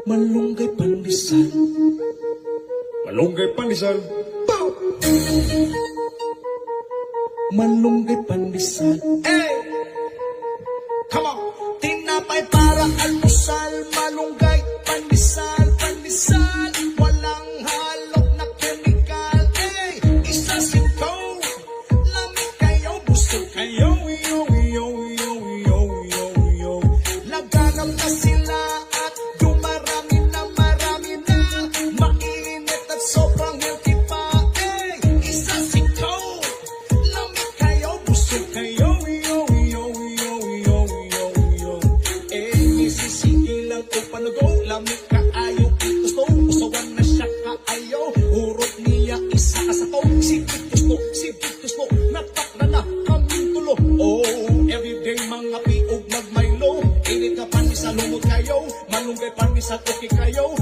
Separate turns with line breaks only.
Malunggay pandesal.
Malunggay pandesal.
Pow! Malunggay pandesal.
Hey! Come on!
Tinapay para almusal. Malunggay pandesal, pandesal. Walang halok na chemical. Hey! Isa sikaw. Lamig kayo, busog kayo.
Yo, yo, yo, yo, yo, yo.
Laganap na sila at dumarami na marami na. Mainit at sobrang healthy pa. Hey! Isa sikaw. Lamig kayo, busog kayo.
Yo, yo, yo, yo, yo, yo.
Eh, misisigilan ko panago. Lamig ka ayaw gusto. Usawan na siya ka ayaw. Urot niya isa ka sa to. Sipit gusto. Natak na kaming tulo. Oh, everyday mga piog magmaylo. Init ka panis sa lumot kayo. Malunggay panis at okay kayo.